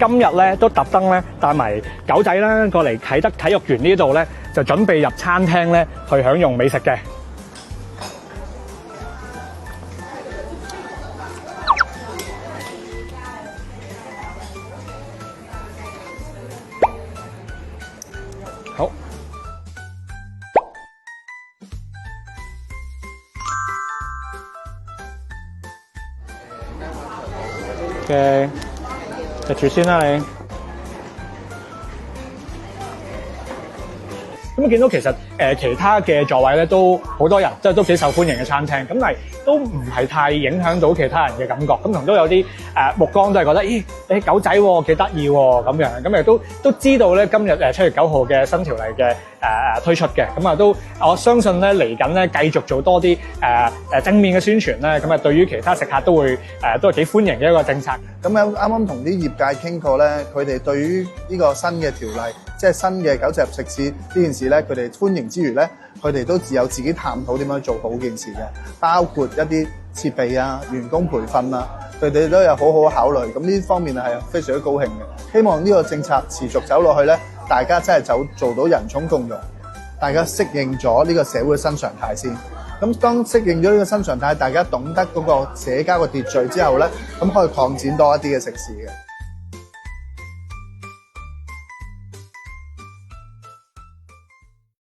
今日咧都特登咧帶埋狗仔啦過嚟啟德體育園呢度咧，就準備入餐廳咧去享用美食嘅。好。嘅食住先啦你。咁見到其實其他嘅座位咧都好多人，即係都幾受歡迎嘅餐廳。咁但係都唔係太影響到其他人嘅感覺。咁同都有啲目光都係覺得，咦狗仔喎幾得意喎咁樣。咁亦都知道咧今日7月9號嘅新條例嘅推出嘅。咁都我相信咧嚟緊咧繼續做多啲正面嘅宣傳咧。咁對於其他食客都係幾歡迎嘅一個政策。咁啱啱同啲業界傾過咧，佢哋對於呢個新嘅條例，即係新嘅狗隻入食肆呢件事咧，佢哋歡迎之餘咧，佢哋都有自己探討點樣做好件事嘅，包括一啲設備啊、員工培訓啊，佢哋都有好好考慮。咁呢方面係非常之高興嘅。希望呢個政策持續走落去咧，大家真係做到人寵共融，大家適應咗呢個社會新常態先。咁當適應咗呢個新常態，大家懂得嗰個社交嘅秩序之後咧，咁可以擴展多一啲嘅食肆嘅。